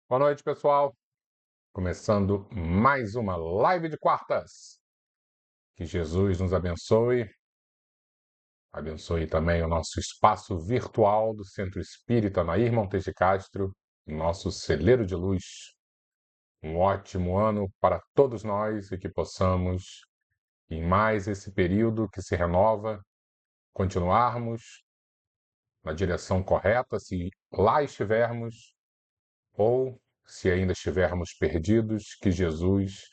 Boa noite, pessoal. Começando mais uma live de quartas. Que Jesus nos abençoe. Abençoe também o nosso espaço virtual do Centro Espírita Nair Montes de Castro, nosso celeiro de luz. Um ótimo ano para todos nós e que possamos, em mais esse período que se renova, continuarmos na direção correta, se lá estivermos, ou, se ainda estivermos perdidos, que Jesus,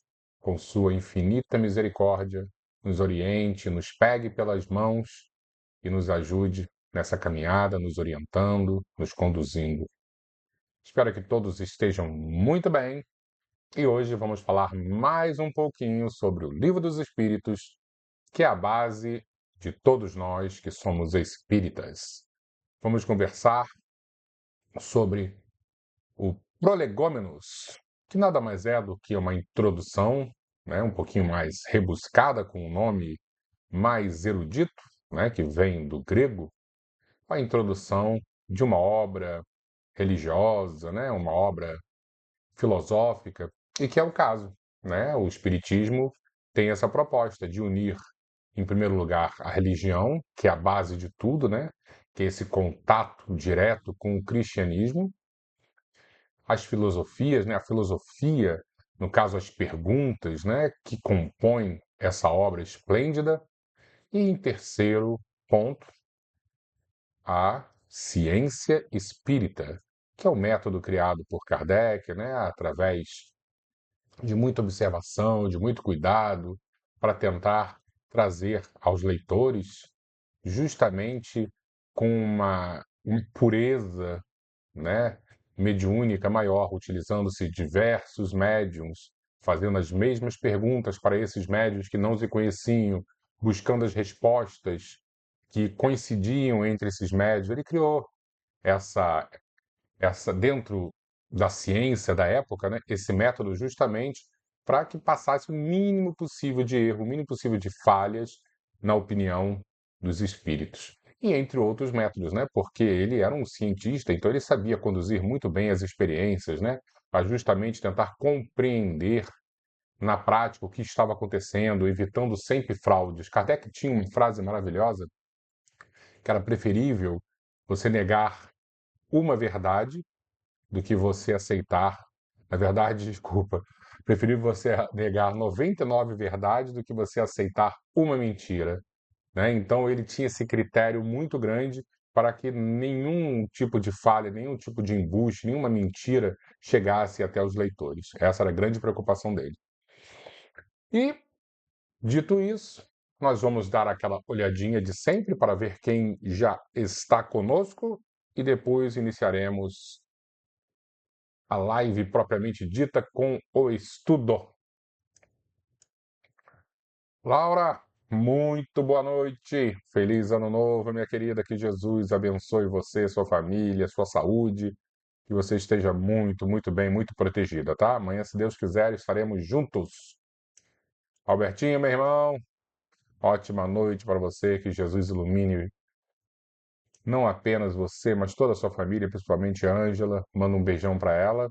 com sua infinita misericórdia, nos oriente, nos pegue pelas mãos e nos ajude nessa caminhada, nos orientando, nos conduzindo. Espero que todos estejam muito bem e hoje vamos falar mais um pouquinho sobre o Livro dos Espíritos, que é a base de todos nós que somos espíritas. Vamos conversar sobre o Prolegômenos, que nada mais é do que uma introdução, né, um pouquinho mais rebuscada, com um nome mais erudito, né, que vem do grego, a introdução de uma obra religiosa, né, uma obra filosófica, e que é o caso, né? O Espiritismo tem essa proposta de unir, em primeiro lugar, a religião, que é a base de tudo, né? Que é esse contato direto com o cristianismo, as filosofias, né? A filosofia, no caso as perguntas, né? Que compõem essa obra esplêndida. E em terceiro ponto, a ciência espírita, que é o método criado por Kardec, né? Através de muita observação, de muito cuidado, para tentar trazer aos leitores justamente com uma pureza, né, mediúnica maior, utilizando-se diversos médiums, fazendo as mesmas perguntas para esses médiums que não se conheciam, buscando as respostas que coincidiam entre esses médios. Ele criou essa, essa dentro da ciência da época, né, esse método justamente para que passasse o mínimo possível de erro, o mínimo possível de falhas na opinião dos espíritos. E entre outros métodos, né? Porque ele era um cientista, então ele sabia conduzir muito bem as experiências, né? Para justamente tentar compreender na prática o que estava acontecendo, evitando sempre fraudes. Kardec tinha uma frase maravilhosa que era preferível você negar uma verdade do que você aceitar. Na verdade, desculpa, preferível você negar 99 verdades do que você aceitar uma mentira, né? Então ele tinha esse critério muito grande para que nenhum tipo de falha, nenhum tipo de embuste, nenhuma mentira chegasse até os leitores. Essa era a grande preocupação dele. E, dito isso, nós vamos dar aquela olhadinha de sempre para ver quem já está conosco e depois iniciaremos a live propriamente dita com o estudo. Laura, muito boa noite. Feliz ano novo, minha querida. Que Jesus abençoe você, sua família, sua saúde. Que você esteja muito, muito bem, muito protegida, tá? Amanhã, se Deus quiser, estaremos juntos. Albertinho, meu irmão, ótima noite para você. Que Jesus ilumine não apenas você, mas toda a sua família, principalmente a Ângela. Manda um beijão para ela.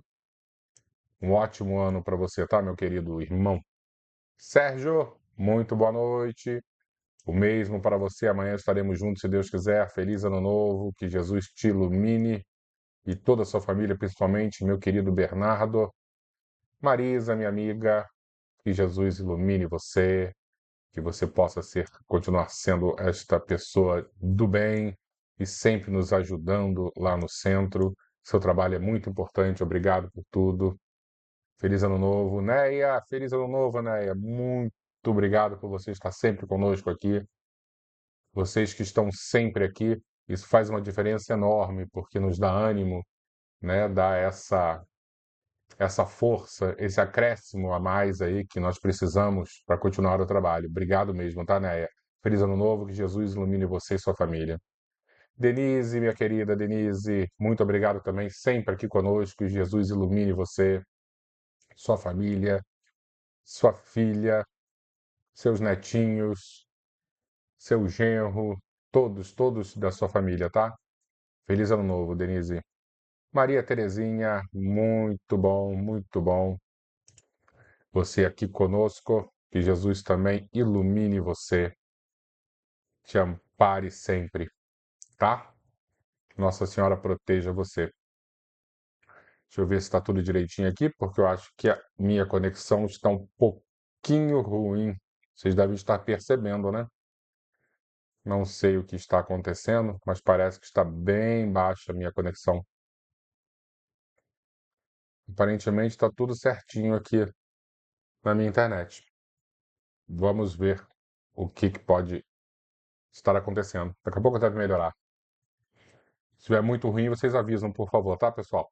Um ótimo ano para você, tá, meu querido irmão? Sérgio, muito boa noite. O mesmo para você. Amanhã estaremos juntos, se Deus quiser. Feliz ano novo. Que Jesus te ilumine e toda a sua família, principalmente meu querido Bernardo. Marisa, minha amiga, que Jesus ilumine você, que você possa continuar sendo esta pessoa do bem e sempre nos ajudando lá no centro. Seu trabalho é muito importante. Obrigado por tudo. Feliz ano novo, Neia. Feliz ano novo, Neia. Muito obrigado por você estar sempre conosco aqui. Vocês que estão sempre aqui, isso faz uma diferença enorme, porque nos dá ânimo, né? Dá essa força, esse acréscimo a mais aí que nós precisamos para continuar o trabalho. Obrigado mesmo, tá, Neia? Feliz ano novo, que Jesus ilumine você e sua família. Denise, minha querida Denise, muito obrigado também, sempre aqui conosco, que Jesus ilumine você, sua família, sua filha, seus netinhos, seu genro, todos da sua família, tá? Feliz ano novo, Denise. Maria Terezinha, muito bom, muito bom. Você aqui conosco, que Jesus também ilumine você, te ampare sempre, tá? Nossa Senhora proteja você. Deixa eu ver se está tudo direitinho aqui, porque eu acho que a minha conexão está um pouquinho ruim. Vocês devem estar percebendo, né? Não sei o que está acontecendo, mas parece que está bem baixa a minha conexão. Aparentemente está tudo certinho aqui na minha internet. Vamos ver o que pode estar acontecendo. Daqui a pouco deve melhorar. Se estiver muito ruim, vocês avisam, por favor, tá, pessoal?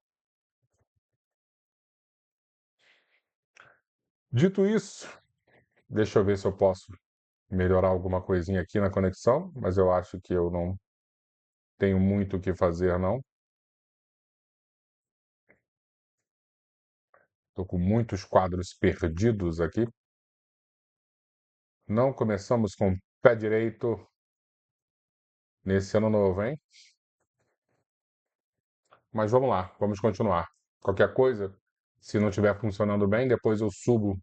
Dito isso, deixa eu ver se eu posso melhorar alguma coisinha aqui na conexão, mas eu acho que eu não tenho muito o que fazer, não. Estou com muitos quadros perdidos aqui. Não começamos com o pé direito nesse ano novo, hein? Mas vamos lá, vamos continuar. Qualquer coisa, se não estiver funcionando bem, depois eu subo.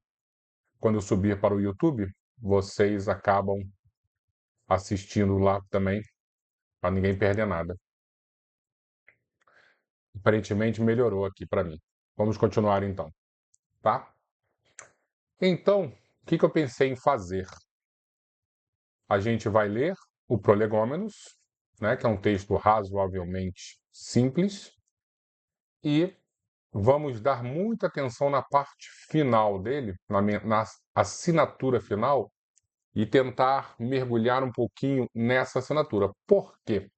Quando eu subir para o YouTube, vocês acabam assistindo lá também, para ninguém perder nada. Aparentemente melhorou aqui para mim. Vamos continuar então, tá? Então, o que eu pensei em fazer? A gente vai ler o Prolegômenos, né, que é um texto razoavelmente simples, e vamos dar muita atenção na parte final dele, na assinatura final, e tentar mergulhar um pouquinho nessa assinatura. Por quê?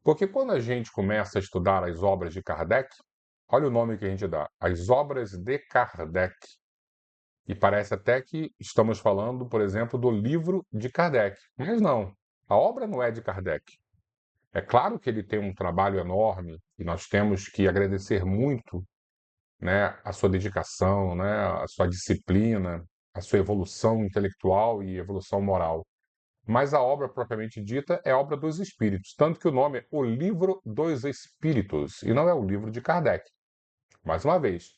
Porque quando a gente começa a estudar as obras de Kardec, olha o nome que a gente dá, as obras de Kardec. E parece até que estamos falando, por exemplo, do livro de Kardec. Mas não, a obra não é de Kardec. É claro que ele tem um trabalho enorme e nós temos que agradecer muito, né, a sua dedicação, né, a sua disciplina, a sua evolução intelectual e evolução moral. Mas a obra propriamente dita é a obra dos espíritos, tanto que o nome é O Livro dos Espíritos e não é o livro de Kardec. Mais uma vez,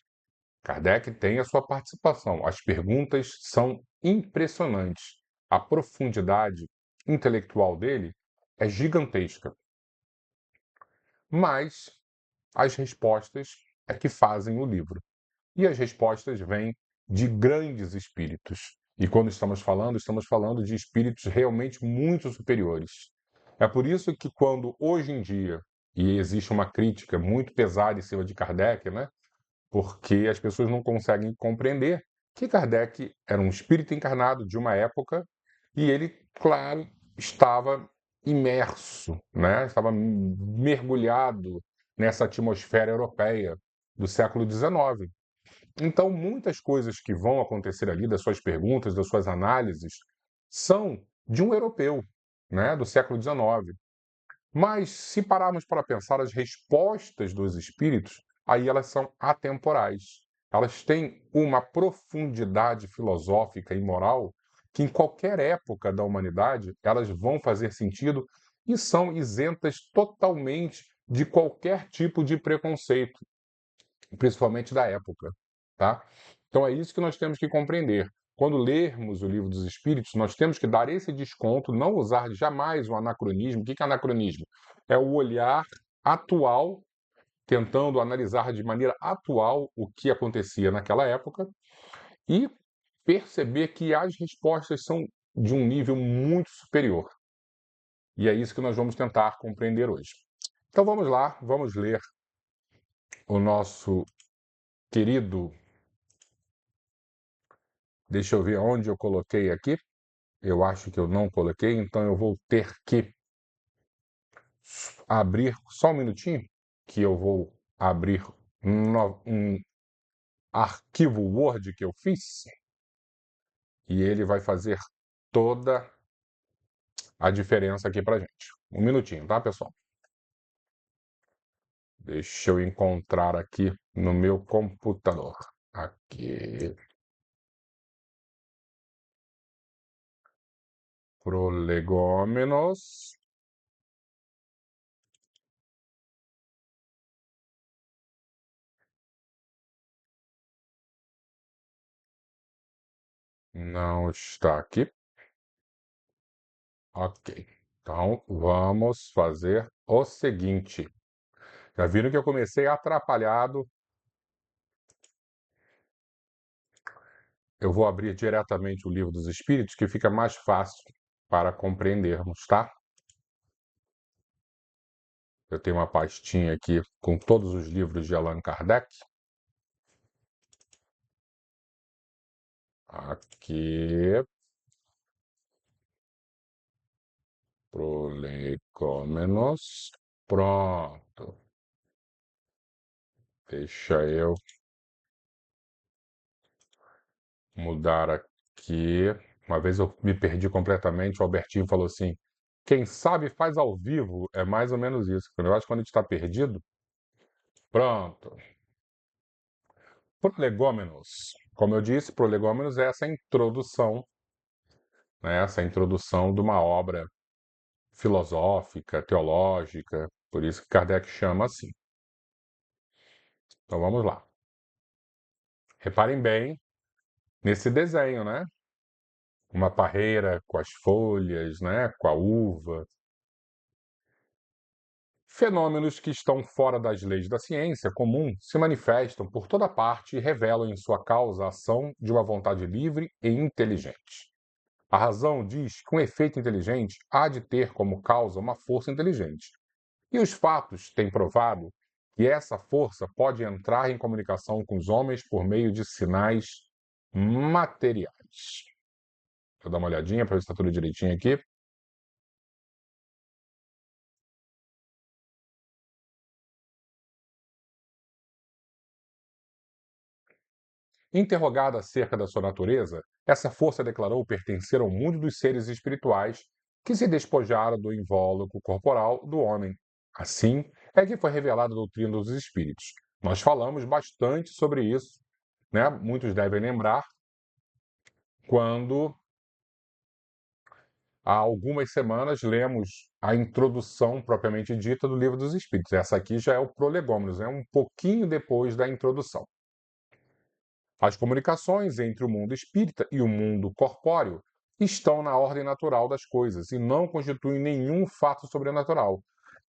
Kardec tem a sua participação. As perguntas são impressionantes. A profundidade intelectual dele é gigantesca. Mas as respostas é que fazem o livro. E as respostas vêm de grandes espíritos. E quando estamos falando de espíritos realmente muito superiores. É por isso que quando hoje em dia, e existe uma crítica muito pesada em cima de Kardec, né? Porque as pessoas não conseguem compreender que Kardec era um espírito encarnado de uma época e ele, claro, estava imerso, né? Estava mergulhado nessa atmosfera europeia do século XIX. Então, muitas coisas que vão acontecer ali, das suas perguntas, das suas análises, são de um europeu, né, do século XIX. Mas, se pararmos para pensar, as respostas dos espíritos, aí elas são atemporais. Elas têm uma profundidade filosófica e moral que, em qualquer época da humanidade, elas vão fazer sentido e são isentas totalmente de qualquer tipo de preconceito, principalmente da época, tá? Então é isso que nós temos que compreender. Quando lermos o Livro dos Espíritos, nós temos que dar esse desconto, não usar jamais o anacronismo. O que é anacronismo? É o olhar atual, tentando analisar de maneira atual o que acontecia naquela época e perceber que as respostas são de um nível muito superior. E é isso que nós vamos tentar compreender hoje. Então vamos lá, vamos ler o nosso querido. Deixa eu ver onde eu coloquei aqui. Eu acho que eu não coloquei, então eu vou ter que abrir só um minutinho, que eu vou abrir um arquivo Word que eu fiz e ele vai fazer toda a diferença aqui pra gente. Um minutinho, tá, pessoal? Deixa eu encontrar aqui no meu computador. Aqui. Prolegômenos. Não está aqui. Ok. Então, vamos fazer o seguinte. Já viram que eu comecei atrapalhado? Eu vou abrir diretamente o Livro dos Espíritos, que fica mais fácil para compreendermos, tá? Eu tenho uma pastinha aqui com todos os livros de Allan Kardec. Aqui, prolegômenos. Pronto. Deixa eu mudar aqui. Uma vez eu me perdi completamente, o Albertinho falou assim: quem sabe faz ao vivo. É mais ou menos isso. Eu acho que quando a gente está perdido. Pronto. Prolegômenos. Como eu disse, prolegômenos é essa introdução, né? Essa introdução de uma obra filosófica, teológica. Por isso que Kardec chama assim. Então vamos lá. Reparem bem nesse desenho, né? Uma parreira com as folhas, né? Com a uva. Fenômenos que estão fora das leis da ciência comum se manifestam por toda parte e revelam em sua causa a ação de uma vontade livre e inteligente. A razão diz que um efeito inteligente há de ter como causa uma força inteligente. E os fatos têm provado que essa força pode entrar em comunicação com os homens por meio de sinais materiais. Deixa eu dar uma olhadinha para ver se está tudo direitinho aqui. Interrogada acerca da sua natureza, essa força declarou pertencer ao mundo dos seres espirituais que se despojaram do invólucro corporal do homem. Assim é que foi revelada a doutrina dos espíritos. Nós falamos bastante sobre isso, né? Muitos devem lembrar quando há algumas semanas lemos a introdução propriamente dita do Livro dos Espíritos. Essa aqui já é o Prolegômenos, é um pouquinho depois da introdução. As comunicações entre o mundo espírita e o mundo corpóreo estão na ordem natural das coisas e não constituem nenhum fato sobrenatural.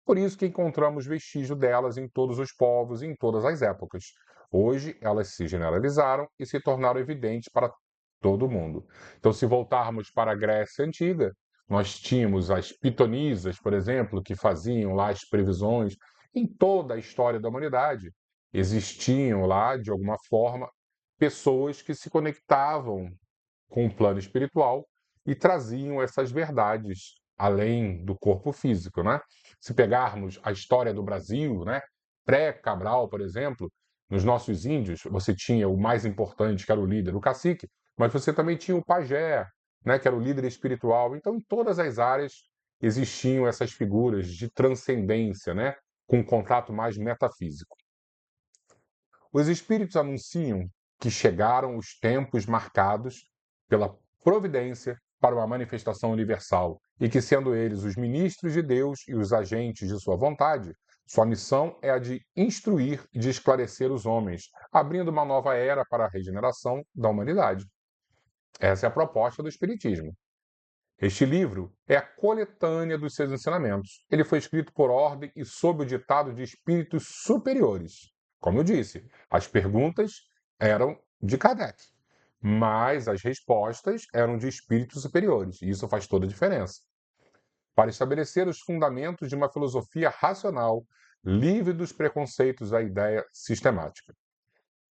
Por isso que encontramos vestígio delas em todos os povos e em todas as épocas. Hoje, elas se generalizaram e se tornaram evidentes para todo mundo. Então, se voltarmos para a Grécia Antiga, nós tínhamos as pitonisas, por exemplo, que faziam lá as previsões em toda a história da humanidade. Existiam lá, de alguma forma, pessoas que se conectavam com o plano espiritual e traziam essas verdades além do corpo físico, né? Se pegarmos a história do Brasil, né, pré-Cabral, por exemplo, nos nossos índios, você tinha o mais importante, que era o líder, o cacique, mas você também tinha o pajé, né, que era o líder espiritual. Então, em todas as áreas existiam essas figuras de transcendência, né, com um contato mais metafísico. Os espíritos anunciam que chegaram os tempos marcados pela providência para uma manifestação universal e que, sendo eles os ministros de Deus e os agentes de sua vontade, sua missão é a de instruir e de esclarecer os homens, abrindo uma nova era para a regeneração da humanidade. Essa é a proposta do Espiritismo. Este livro é a coletânea dos seus ensinamentos. Ele foi escrito por ordem e sob o ditado de espíritos superiores. Como eu disse, as perguntas eram de Kardec, mas as respostas eram de espíritos superiores, e isso faz toda a diferença. Para estabelecer os fundamentos de uma filosofia racional, livre dos preconceitos da ideia sistemática.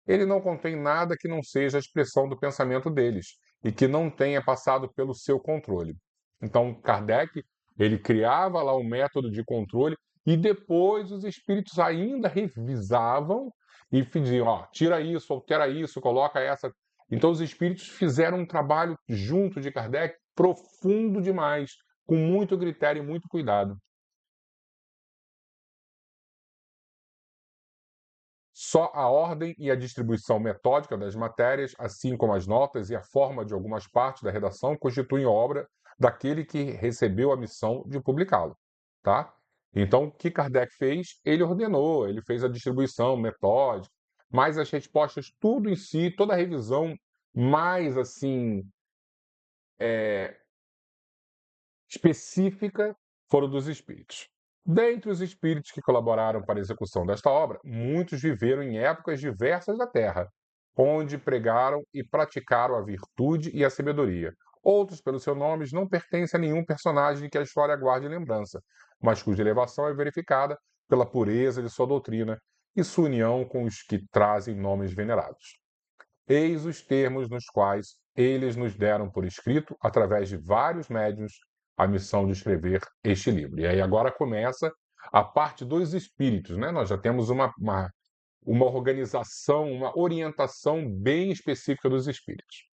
Ele não contém nada que não seja a expressão do pensamento deles e que não tenha passado pelo seu controle. Então, Kardec, ele criava lá o método de controle e depois os espíritos ainda revisavam e pediam, ó, tira isso, altera isso, coloca essa. Então, os espíritos fizeram um trabalho junto de Kardec profundo demais, com muito critério e muito cuidado. Só a ordem e a distribuição metódica das matérias, assim como as notas e a forma de algumas partes da redação, constituem obra daquele que recebeu a missão de publicá-lo, tá? Então, o que Kardec fez? Ele ordenou, ele fez a distribuição metódica, mas as respostas, tudo em si, toda a revisão mais assim específica foram dos espíritos. Dentre os espíritos que colaboraram para a execução desta obra, muitos viveram em épocas diversas da Terra, onde pregaram e praticaram a virtude e a sabedoria. Outros, pelos seus nomes, não pertencem a nenhum personagem que a história guarde lembrança, mas cuja elevação é verificada pela pureza de sua doutrina e sua união com os que trazem nomes venerados. Eis os termos nos quais eles nos deram por escrito, através de vários médiuns, a missão de escrever este livro. E aí agora começa a parte dos espíritos, né? Nós já temos uma organização, uma orientação bem específica dos espíritos.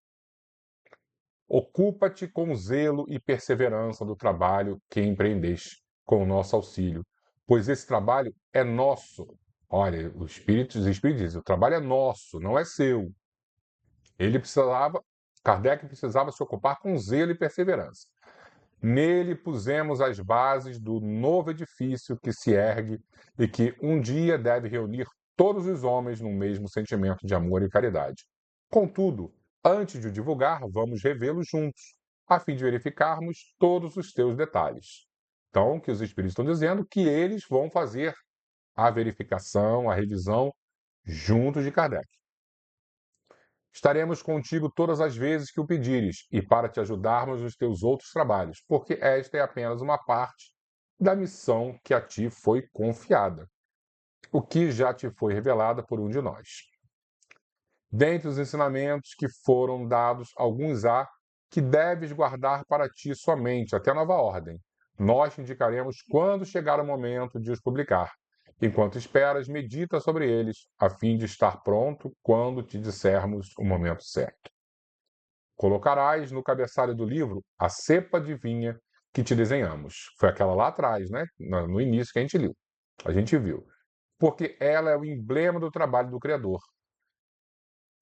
Ocupa-te com zelo e perseverança do trabalho que empreendeste com o nosso auxílio, pois esse trabalho é nosso. Olha, os espíritos dizem, o trabalho é nosso, não é seu. Kardec precisava se ocupar com zelo e perseverança. Nele pusemos as bases do novo edifício que se ergue e que um dia deve reunir todos os homens no mesmo sentimento de amor e caridade. Contudo, antes de o divulgar, vamos revê-lo juntos, a fim de verificarmos todos os teus detalhes. Então, o que os espíritos estão dizendo? Que eles vão fazer a verificação, a revisão, junto de Kardec. Estaremos contigo todas as vezes que o pedires, e para te ajudarmos nos teus outros trabalhos, porque esta é apenas uma parte da missão que a ti foi confiada, o que já te foi revelada por um de nós. Dentre os ensinamentos que foram dados, alguns há que deves guardar para ti somente, até nova ordem. Nós te indicaremos quando chegar o momento de os publicar. Enquanto esperas, medita sobre eles, a fim de estar pronto quando te dissermos o momento certo. Colocarás no cabeçalho do livro a cepa de vinha que te desenhamos. Foi aquela lá atrás, né? No início que a gente viu. Porque ela é o emblema do trabalho do Criador.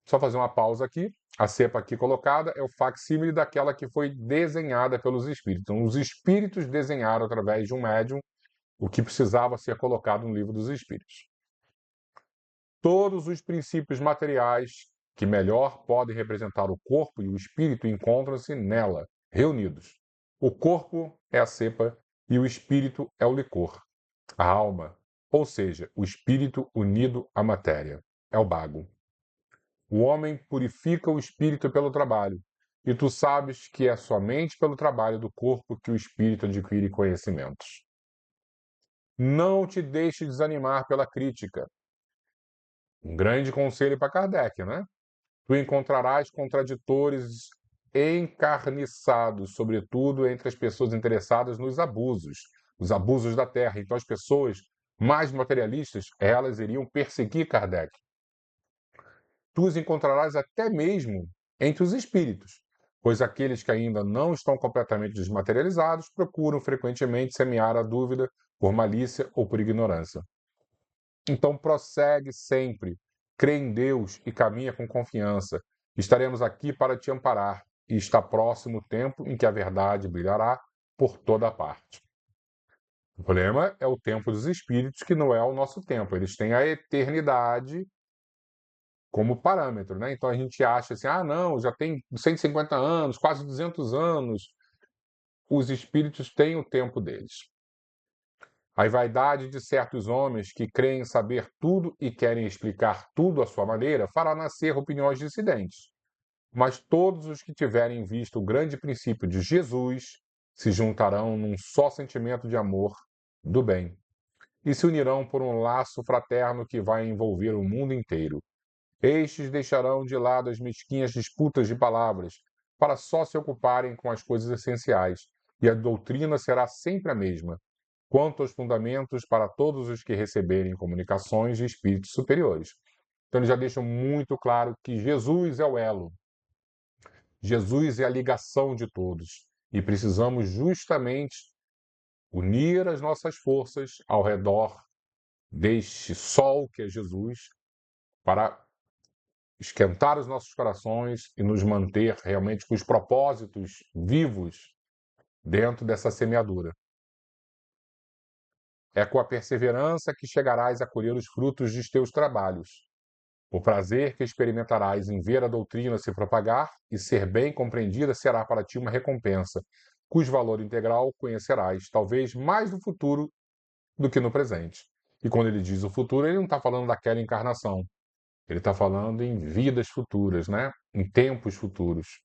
Só fazer uma pausa aqui. A cepa aqui colocada é o facsímile daquela que foi desenhada pelos espíritos. Então, os espíritos desenharam através de um médium o que precisava ser colocado no livro dos espíritos. Todos os princípios materiais que melhor podem representar o corpo e o espírito encontram-se nela, reunidos. O corpo é a cepa e o espírito é o licor. A alma, ou seja, o espírito unido à matéria, é o bago. O homem purifica o espírito pelo trabalho, e tu sabes que é somente pelo trabalho do corpo que o espírito adquire conhecimentos. Não te deixe desanimar pela crítica. Um grande conselho para Kardec, né? Tu encontrarás contraditores encarniçados, sobretudo entre as pessoas interessadas nos abusos, os abusos da terra. Então, as pessoas mais materialistas, elas iriam perseguir Kardec. Tu os encontrarás até mesmo entre os espíritos, pois aqueles que ainda não estão completamente desmaterializados procuram frequentemente semear a dúvida por malícia ou por ignorância. Então prossegue sempre, crê em Deus e caminha com confiança. Estaremos aqui para te amparar, e está próximo o tempo em que a verdade brilhará por toda parte. O problema é o tempo dos espíritos, que não é o nosso tempo. Eles têm a eternidade como parâmetro, né? Então a gente acha assim, não, já tem 150 anos, quase 200 anos. Os espíritos têm o tempo deles. A vaidade de certos homens que creem saber tudo e querem explicar tudo à sua maneira fará nascer opiniões dissidentes. Mas todos os que tiverem visto o grande princípio de Jesus se juntarão num só sentimento de amor do bem e se unirão por um laço fraterno que vai envolver o mundo inteiro. Estes deixarão de lado as mesquinhas disputas de palavras para só se ocuparem com as coisas essenciais, e a doutrina será sempre a mesma, quanto aos fundamentos para todos os que receberem comunicações de espíritos superiores. Então, eles já deixam muito claro que Jesus é o elo, Jesus é a ligação de todos, e precisamos justamente unir as nossas forças ao redor deste sol que é Jesus, para esquentar os nossos corações e nos manter realmente com os propósitos vivos dentro dessa semeadura. É com a perseverança que chegarás a colher os frutos dos teus trabalhos. O prazer que experimentarás em ver a doutrina se propagar e ser bem compreendida será para ti uma recompensa, cujo valor integral conhecerás, talvez mais no futuro do que no presente. E quando ele diz o futuro, ele não está falando daquela encarnação. Ele está falando em vidas futuras, né? Em tempos futuros.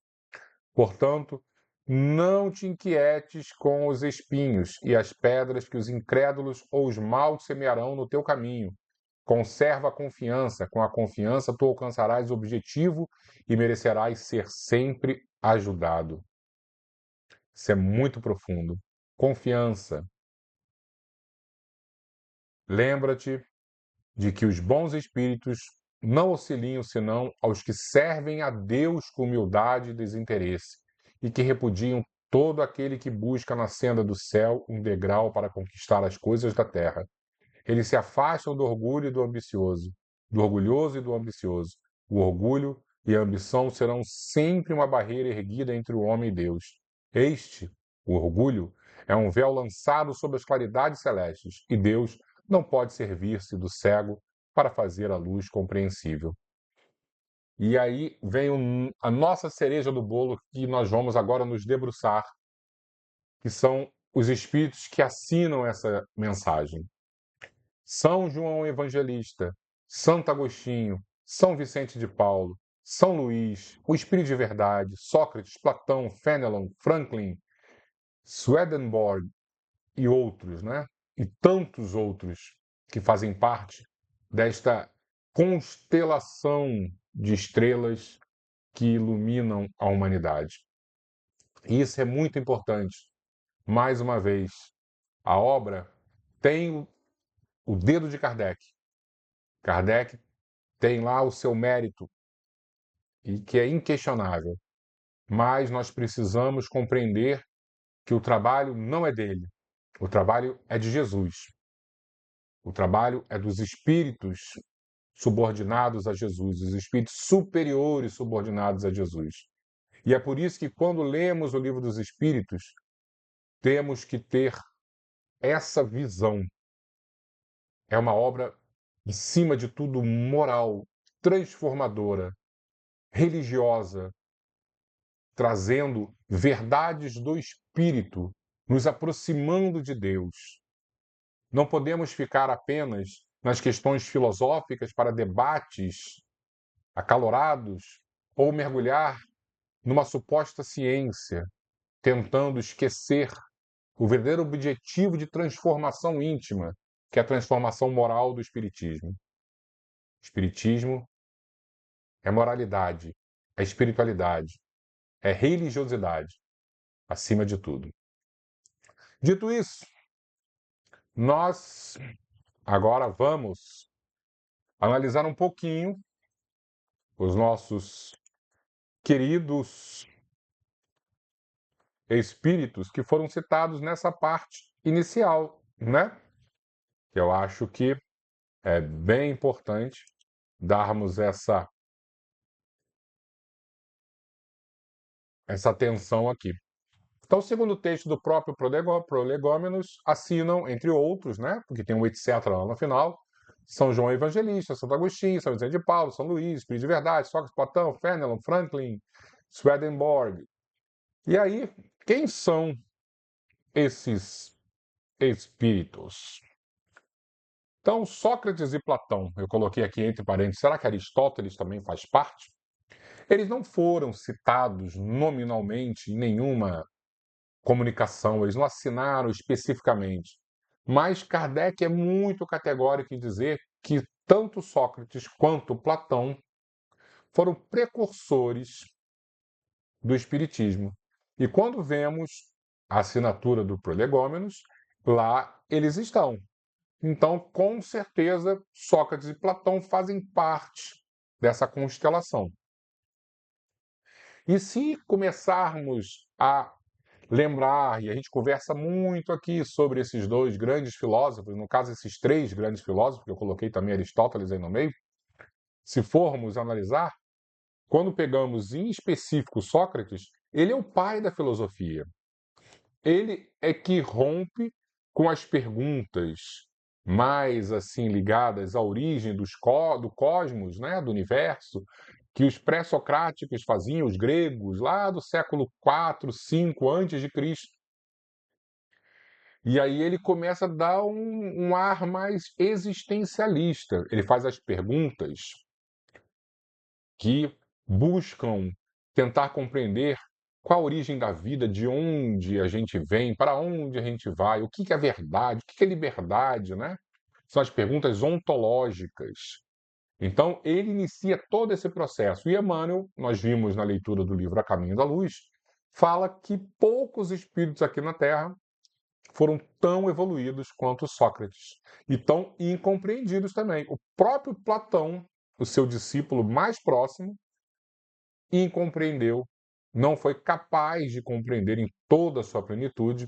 Portanto, não te inquietes com os espinhos e as pedras que os incrédulos ou os maus semearão no teu caminho. Conserva a confiança, com a confiança tu alcançarás o objetivo e merecerás ser sempre ajudado. Isso é muito profundo. Confiança. Lembra-te de que os bons espíritos não auxiliam senão aos que servem a Deus com humildade e desinteresse, e que repudiam todo aquele que busca na senda do céu um degrau para conquistar as coisas da terra. Eles se afastam do orgulho e do ambicioso, do orgulhoso e do ambicioso. O orgulho e a ambição serão sempre uma barreira erguida entre o homem e Deus. O orgulho, é um véu lançado sobre as claridades celestes, e Deus não pode servir-se do cego para fazer a luz compreensível. E aí vem a nossa cereja do bolo que nós vamos agora nos debruçar, que são os espíritos que assinam essa mensagem. São João Evangelista, Santo Agostinho, São Vicente de Paulo, São Luís, o Espírito de Verdade, Sócrates, Platão, Fenelon, Franklin, Swedenborg e outros, né? E tantos outros que fazem parte desta constelação de estrelas que iluminam a humanidade. E isso é muito importante. Mais uma vez, a obra tem o dedo de Kardec. Kardec tem lá o seu mérito, e que é inquestionável. Mas nós precisamos compreender que o trabalho não é dele, o trabalho é de Jesus. O trabalho é dos espíritos subordinados a Jesus, os espíritos superiores subordinados a Jesus. E é por isso que, quando lemos o Livro dos Espíritos, temos que ter essa visão. É uma obra, acima de tudo, moral, transformadora, religiosa, trazendo verdades do Espírito, nos aproximando de Deus. Não podemos ficar apenas nas questões filosóficas para debates acalorados ou mergulhar numa suposta ciência, tentando esquecer o verdadeiro objetivo de transformação íntima, que é a transformação moral do Espiritismo. Espiritismo é moralidade, é espiritualidade, é religiosidade, acima de tudo. Dito isso, nós agora vamos analisar um pouquinho os nossos queridos espíritos que foram citados nessa parte inicial, né? Eu acho que é bem importante darmos essa atenção aqui. Então, segundo o texto do próprio Prolegômenos, assinam, entre outros, né? Porque tem um etc. lá no final, São João Evangelista, Santo Agostinho, São Vicente de Paulo, São Luís, Espírito de Verdade, Sócrates, Platão, Fenelon, Franklin, Swedenborg. E aí, quem são esses espíritos? Então, Sócrates e Platão, eu coloquei aqui entre parênteses, será que Aristóteles também faz parte? Eles não foram citados nominalmente em nenhuma comunicação, eles não assinaram especificamente. Mas Kardec é muito categórico em dizer que tanto Sócrates quanto Platão foram precursores do Espiritismo. E quando vemos a assinatura do Prolegômenos, lá eles estão. Então, com certeza, Sócrates e Platão fazem parte dessa constelação. E se começarmos a lembrar, e a gente conversa muito aqui sobre esses dois grandes filósofos, no caso, esses três grandes filósofos, que eu coloquei também Aristóteles aí no meio, se formos analisar, quando pegamos em específico Sócrates, ele é o pai da filosofia. Ele é que rompe com as perguntas mais assim ligadas à origem do cosmos, né, do universo, que os pré-socráticos faziam, os gregos, lá do século 4, 5 antes de Cristo. E aí ele começa a dar um ar mais existencialista. Ele faz as perguntas que buscam tentar compreender qual a origem da vida, de onde a gente vem, para onde a gente vai, o que é verdade, o que é liberdade, né? São as perguntas ontológicas. Então, ele inicia todo esse processo. E Emmanuel, nós vimos na leitura do livro A Caminho da Luz, fala que poucos espíritos aqui na Terra foram tão evoluídos quanto Sócrates e tão incompreendidos também. O próprio Platão, o seu discípulo mais próximo, incompreendeu, não foi capaz de compreender em toda a sua plenitude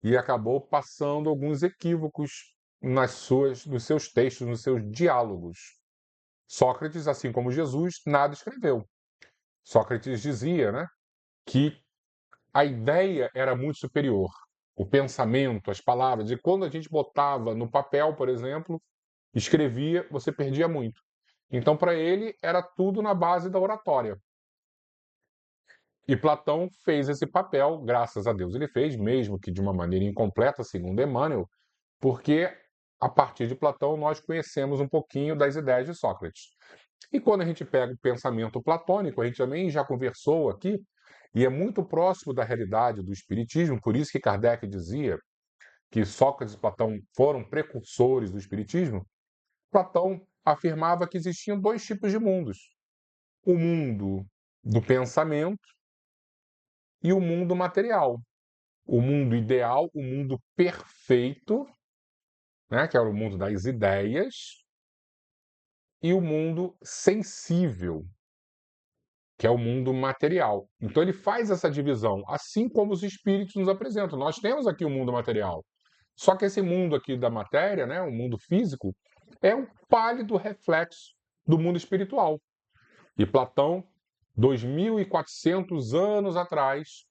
e acabou passando alguns equívocos nos seus textos, nos seus diálogos. Sócrates, assim como Jesus, nada escreveu. Sócrates dizia, né, que a ideia era muito superior. O pensamento, as palavras, e quando a gente botava no papel, por exemplo, escrevia, você perdia muito. Então, para ele, era tudo na base da oratória. E Platão fez esse papel, graças a Deus ele fez, mesmo que de uma maneira incompleta, segundo Emmanuel, porque a partir de Platão nós conhecemos um pouquinho das ideias de Sócrates. E quando a gente pega o pensamento platônico, a gente também já conversou aqui, e é muito próximo da realidade do espiritismo, por isso que Kardec dizia que Sócrates e Platão foram precursores do espiritismo. Platão afirmava que existiam dois tipos de mundos: o mundo do pensamento e o mundo material. O mundo ideal, o mundo perfeito, né, que era o mundo das ideias, e o mundo sensível, que é o mundo material. Então ele faz essa divisão, assim como os espíritos nos apresentam. Nós temos aqui o mundo material. Só que esse mundo aqui da matéria, né, o mundo físico, é um pálido reflexo do mundo espiritual. E Platão, 2.400 anos atrás,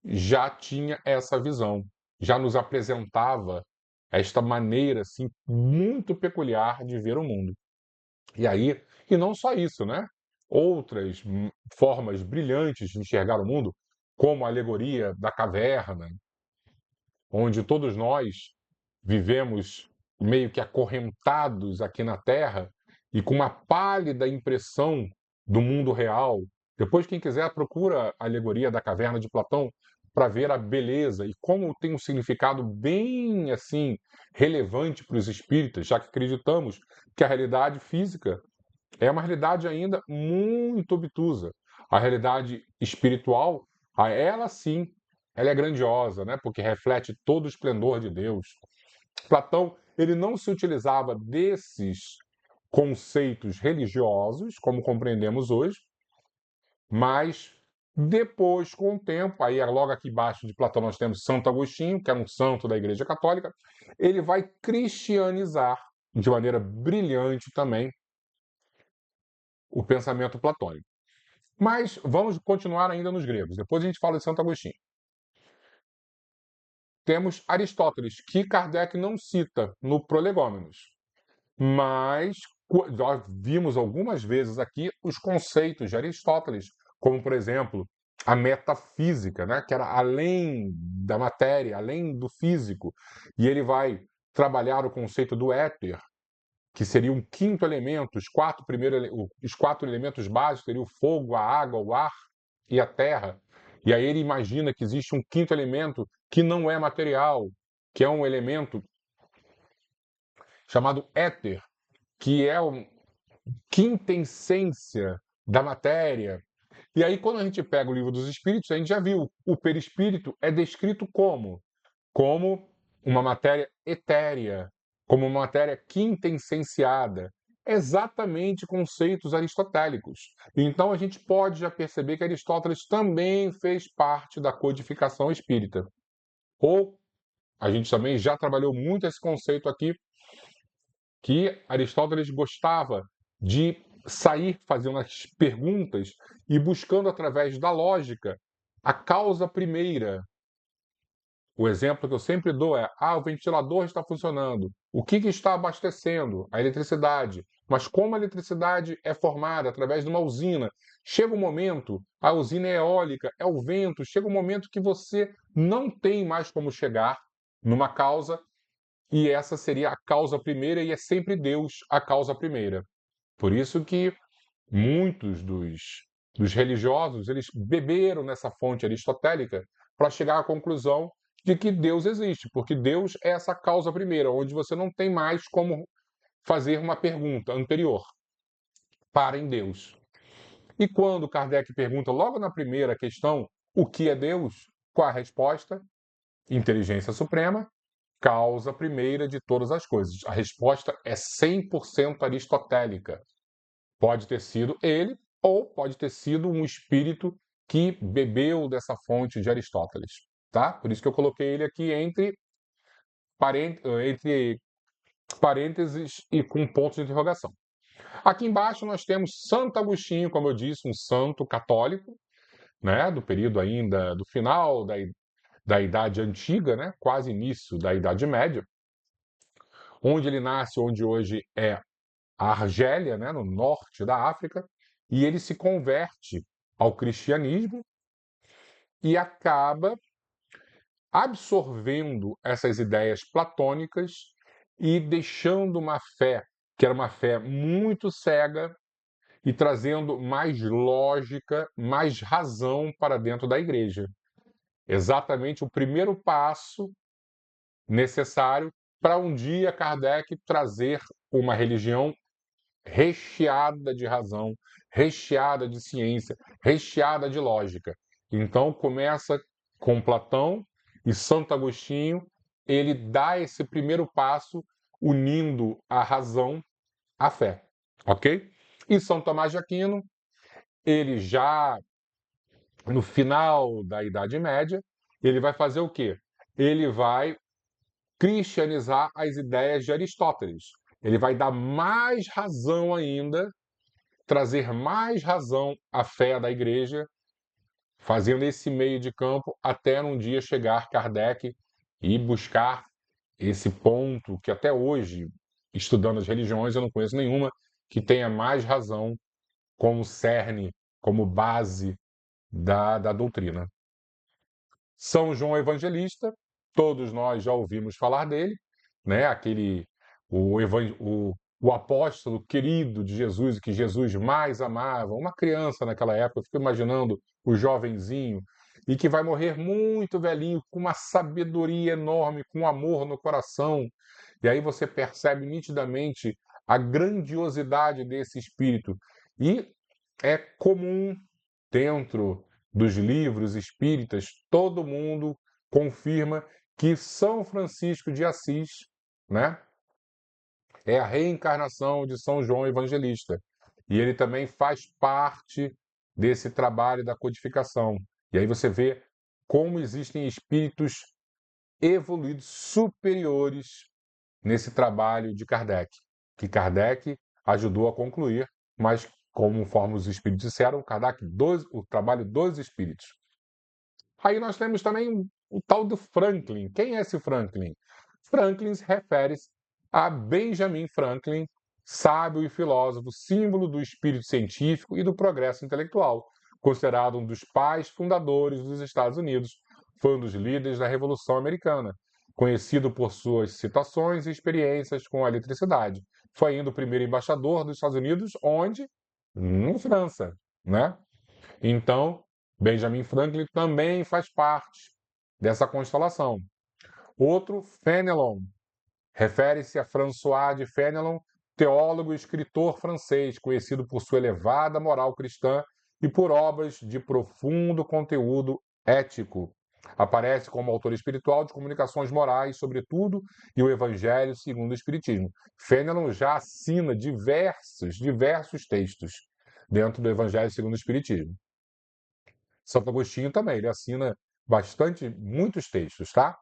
já tinha essa visão, já nos apresentava esta maneira assim muito peculiar de ver o mundo. E aí, e não só isso, né? Outras formas brilhantes de enxergar o mundo, como a alegoria da caverna, onde todos nós vivemos meio que acorrentados aqui na Terra e com uma pálida impressão do mundo real. Depois, quem quiser, procura a alegoria da caverna de Platão para ver a beleza e como tem um significado bem assim relevante para os espíritas, já que acreditamos que a realidade física é uma realidade ainda muito obtusa. A realidade espiritual, ela sim, ela é grandiosa, né? Porque reflete todo o esplendor de Deus. Platão, ele não se utilizava desses conceitos religiosos, como compreendemos hoje, mas depois, com o tempo, aí logo aqui embaixo de Platão nós temos Santo Agostinho, que era um santo da Igreja Católica, ele vai cristianizar de maneira brilhante também o pensamento platônico. Mas vamos continuar ainda nos gregos. Depois a gente fala de Santo Agostinho. Temos Aristóteles, que Kardec não cita no Prolegômenos, mas nós vimos algumas vezes aqui os conceitos de Aristóteles, como, por exemplo, a metafísica, né, que era além da matéria, além do físico. E ele vai trabalhar o conceito do éter, que seria um quinto elemento, os quatro elementos básicos seriam o fogo, a água, o ar e a terra. E aí ele imagina que existe um quinto elemento que não é material, que é um elemento chamado éter, que é a quinta essência da matéria. E aí, quando a gente pega o livro dos Espíritos, a gente já viu, o perispírito é descrito como? Como uma matéria etérea, como uma matéria quintessenciada, exatamente conceitos aristotélicos. Então a gente pode já perceber que Aristóteles também fez parte da codificação espírita. Ou a gente também já trabalhou muito esse conceito aqui, que Aristóteles gostava de sair fazendo as perguntas e buscando através da lógica a causa primeira O exemplo que eu sempre dou é: o ventilador está funcionando. O que está abastecendo? A eletricidade. Mas como a eletricidade é formada através de uma usina, chega um momento, a usina é eólica, é o vento, chega um momento que você não tem mais como chegar numa causa, e essa seria a causa primeira, e é sempre Deus a causa primeira. Por isso que muitos dos religiosos, eles beberam nessa fonte aristotélica para chegar à conclusão de que Deus existe, porque Deus é essa causa primeira, onde você não tem mais como fazer uma pergunta anterior. Para em Deus. E quando Kardec pergunta logo na primeira questão o que é Deus, qual a resposta? Inteligência suprema, causa primeira de todas as coisas. A resposta é 100% aristotélica. Pode ter sido ele, ou pode ter sido um espírito que bebeu dessa fonte de Aristóteles, tá? Por isso que eu coloquei ele aqui entre parênteses e com pontos de interrogação. Aqui embaixo nós temos Santo Agostinho, como eu disse, um santo católico, né, do período ainda do final da Idade Antiga, né, quase início da Idade Média, onde ele nasce, onde hoje é a Argélia, né, no norte da África, e ele se converte ao cristianismo e acaba absorvendo essas ideias platônicas e deixando uma fé que era uma fé muito cega e trazendo mais lógica, mais razão para dentro da igreja. Exatamente o primeiro passo necessário para um dia Kardec trazer uma religião recheada de razão, recheada de ciência, recheada de lógica. Então começa com Platão e Santo Agostinho, ele dá esse primeiro passo unindo a razão à fé, ok? E São Tomás de Aquino, ele já no final da Idade Média, ele vai fazer o quê? Ele vai cristianizar as ideias de Aristóteles. Ele vai dar mais razão ainda, trazer mais razão à fé da igreja, fazendo esse meio de campo até um dia chegar Kardec e buscar esse ponto que até hoje, estudando as religiões, eu não conheço nenhuma que tenha mais razão como cerne, como base da doutrina. São João Evangelista, todos nós já ouvimos falar dele, né? O apóstolo querido de Jesus, que Jesus mais amava, uma criança naquela época, eu fico imaginando o jovenzinho, e que vai morrer muito velhinho, com uma sabedoria enorme, com amor no coração. E aí você percebe nitidamente a grandiosidade desse espírito. E é comum dentro dos livros espíritas, todo mundo confirma que São Francisco de Assis, né, é a reencarnação de São João Evangelista. E ele também faz parte desse trabalho da codificação. E aí você vê como existem espíritos evoluídos superiores nesse trabalho de Kardec, que Kardec ajudou a concluir, mas, conforme os espíritos disseram, o trabalho dos espíritos. Aí nós temos também o tal do Franklin. Quem é esse Franklin? Franklin refere-se a Benjamin Franklin, sábio e filósofo, símbolo do espírito científico e do progresso intelectual, considerado um dos pais fundadores dos Estados Unidos, foi um dos líderes da Revolução Americana, conhecido por suas citações e experiências com a eletricidade. Foi ainda o primeiro embaixador dos Estados Unidos, onde? Na França, né? Então, Benjamin Franklin também faz parte dessa constelação. Outro, Fenelon, refere-se a François de Fenelon, teólogo e escritor francês, conhecido por sua elevada moral cristã e por obras de profundo conteúdo ético. Aparece como autor espiritual de comunicações morais, sobretudo, e o Evangelho segundo o Espiritismo. Fenelon já assina diversos textos dentro do Evangelho segundo o Espiritismo. Santo Agostinho também, ele assina muitos textos, tá?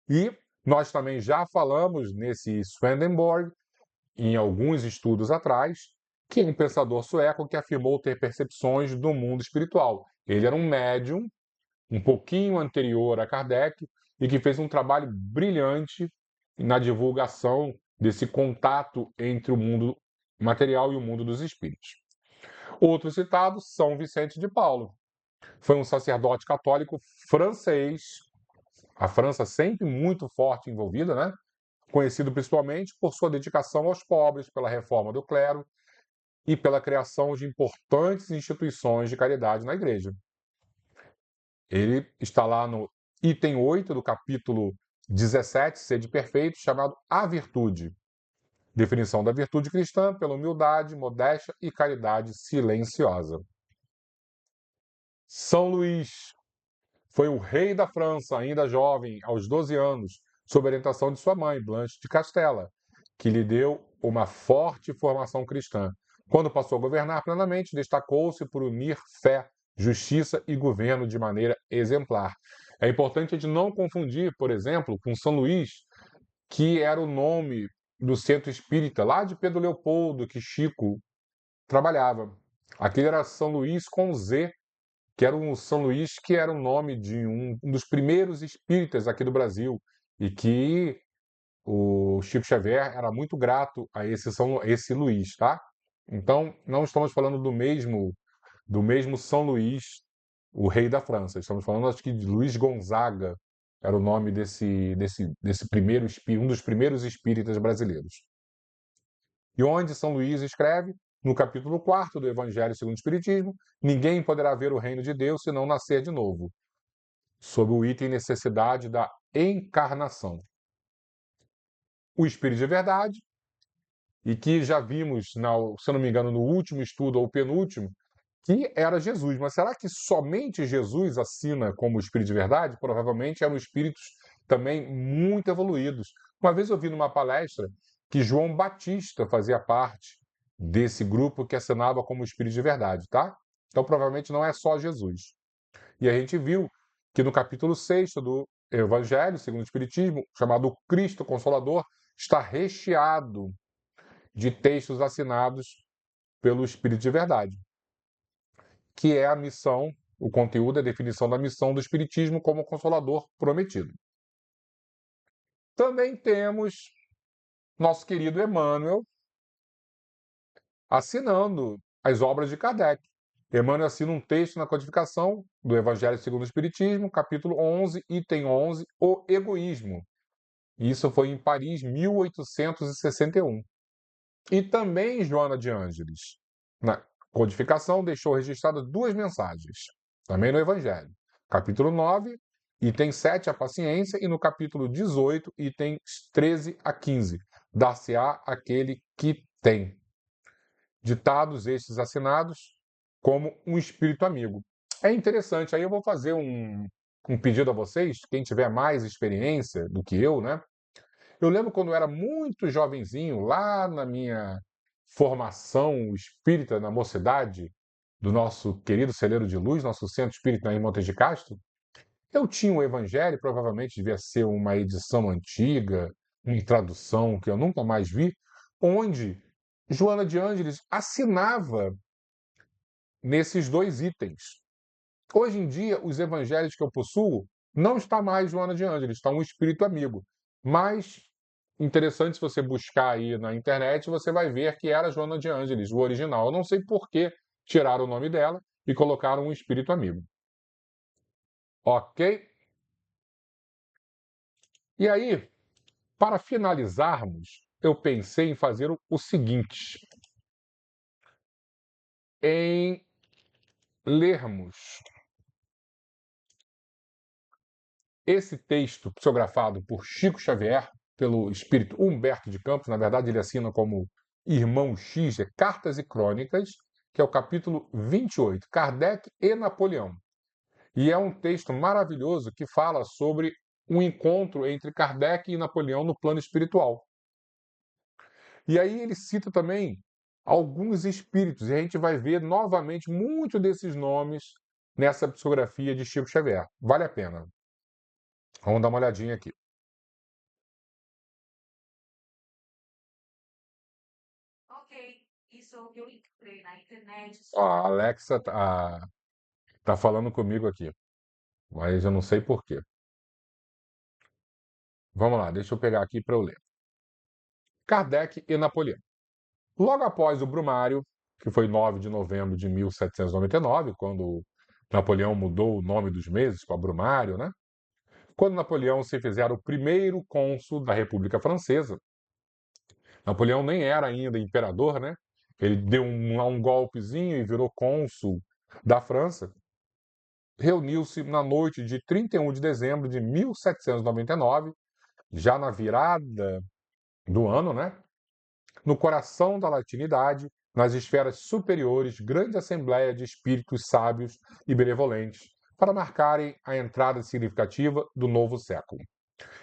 E nós também já falamos nesse Swedenborg, em alguns estudos atrás, que é um pensador sueco que afirmou ter percepções do mundo espiritual. Ele era um médium, um pouquinho anterior a Kardec e que fez um trabalho brilhante na divulgação desse contato entre o mundo material e o mundo dos espíritos. Outro citado, São Vicente de Paulo. Foi um sacerdote católico francês, a França sempre muito forte envolvida, né? Conhecido principalmente por sua dedicação aos pobres, pela reforma do clero e pela criação de importantes instituições de caridade na igreja. Ele está lá no item 8 do capítulo 17, Sede Perfeito, chamado A Virtude. Definição da virtude cristã pela humildade, modéstia e caridade silenciosa. São Luís foi o rei da França, ainda jovem, aos 12 anos, sob a orientação de sua mãe, Blanche de Castela, que lhe deu uma forte formação cristã. Quando passou a governar plenamente, destacou-se por unir fé, justiça e governo de maneira exemplar. É importante a gente não confundir, por exemplo, com São Luís, que era o nome do centro espírita lá de Pedro Leopoldo, que Chico trabalhava. Aquele era São Luís com Z, que era um São Luís, que era o nome de um dos primeiros espíritas aqui do Brasil, e que o Chico Xavier era muito grato a esse Luís, tá? Então, não estamos falando do mesmo São Luís, o rei da França. Estamos falando, acho que, de Luís Gonzaga, era o nome desse primeiro um dos primeiros espíritas brasileiros. E onde São Luís escreve, no capítulo 4 do Evangelho segundo o Espiritismo, ninguém poderá ver o reino de Deus se não nascer de novo, sob o item necessidade da encarnação. O Espírito de Verdade, e que já vimos, se eu não me engano, no último estudo ou penúltimo, que era Jesus. Mas será que somente Jesus assina como Espírito de Verdade? Provavelmente eram espíritos também muito evoluídos. Uma vez eu vi numa palestra que João Batista fazia parte desse grupo que assinava como Espírito de Verdade, tá? Então provavelmente não é só Jesus. E a gente viu que no capítulo 6 do Evangelho, segundo o Espiritismo, chamado Cristo Consolador, está recheado de textos assinados pelo Espírito de Verdade, que é a missão, o conteúdo, a definição da missão do Espiritismo como Consolador prometido. Também temos nosso querido Emmanuel assinando as obras de Kardec. Emmanuel assina um texto na codificação do Evangelho segundo o Espiritismo, capítulo 11, item 11, o egoísmo. Isso foi em Paris, 1861. E também Joana de Ângeles, na codificação, deixou registradas duas mensagens, também no Evangelho. Capítulo 9, item 7, a paciência, e no capítulo 18, itens 13 a 15, dar-se-á aquele que tem. Ditados estes assinados como um espírito amigo. É interessante, aí eu vou fazer um pedido a vocês, quem tiver mais experiência do que eu, né? Eu lembro quando eu era muito jovenzinho, lá na minha formação espírita, na mocidade, do nosso querido Celeiro de Luz, nosso centro espírita em Montes de Castro, eu tinha um evangelho, provavelmente devia ser uma edição antiga, uma tradução que eu nunca mais vi, onde Joana de Ângeles assinava nesses dois itens. Hoje em dia, os evangelhos que eu possuo, não está mais Joana de Ângeles, está um espírito amigo. Mas, interessante, se você buscar aí na internet, você vai ver que era Joana de Ângeles, o original. Eu não sei por que tiraram o nome dela e colocaram um espírito amigo. Ok? E aí, para finalizarmos, eu pensei em fazer o seguinte: em lermos esse texto psicografado por Chico Xavier, pelo espírito Humberto de Campos, na verdade ele assina como Irmão X, Cartas e Crônicas, que é o capítulo 28, Kardec e Napoleão. E é um texto maravilhoso que fala sobre um encontro entre Kardec e Napoleão no plano espiritual. E aí ele cita também alguns espíritos, e a gente vai ver novamente muitos desses nomes nessa psicografia de Chico Xavier. Vale a pena. Vamos dar uma olhadinha aqui. Ok, isso é o que eu encontrei na internet. Ó, a Alexa tá falando comigo aqui. mas eu não sei por quê. Vamos lá, deixa eu pegar aqui para eu ler. Kardec e Napoleão. Logo após o Brumário, que foi 9 de novembro de 1799, quando Napoleão mudou o nome dos meses para Brumário, né? Quando Napoleão se fizera o primeiro cônsul da República Francesa, Napoleão nem era ainda imperador, né? Ele deu um golpezinho e virou cônsul da França. Reuniu-se na noite de 31 de dezembro de 1799, já na virada do ano, né? No coração da latinidade, nas esferas superiores, grande assembleia de espíritos sábios e benevolentes, para marcarem a entrada significativa do novo século.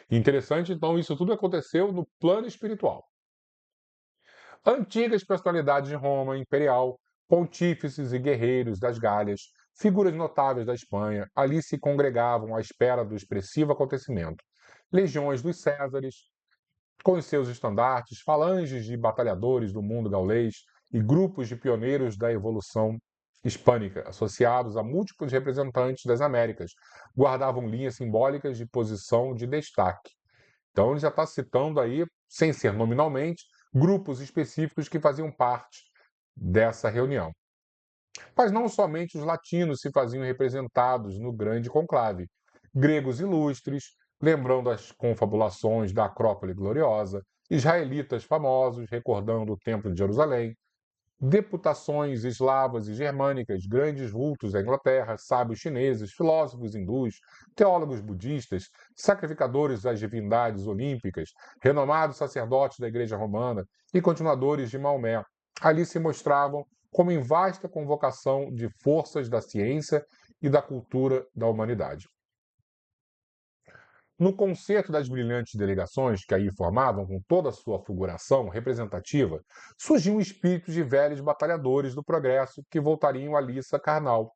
Interessante, então, isso tudo aconteceu no plano espiritual. Antigas personalidades de Roma imperial, pontífices e guerreiros das Gálias, figuras notáveis da Espanha, ali se congregavam à espera do expressivo acontecimento. Legiões dos Césares, com os seus estandartes, falanges de batalhadores do mundo gaulês e grupos de pioneiros da evolução hispânica, associados a múltiplos representantes das Américas, guardavam linhas simbólicas de posição de destaque. Então ele já está citando aí, sem ser nominalmente, grupos específicos que faziam parte dessa reunião. Mas não somente os latinos se faziam representados no grande conclave. Gregos ilustres, lembrando as confabulações da Acrópole Gloriosa, israelitas famosos, recordando o Templo de Jerusalém, deputações eslavas e germânicas, grandes vultos da Inglaterra, sábios chineses, filósofos hindus, teólogos budistas, sacrificadores das divindades olímpicas, renomados sacerdotes da Igreja Romana e continuadores de Maomé. Ali se mostravam como em vasta convocação de forças da ciência e da cultura da humanidade. No concerto das brilhantes delegações que aí formavam, com toda a sua fulguração representativa, surgiam espíritos de velhos batalhadores do progresso que voltariam à liça carnal,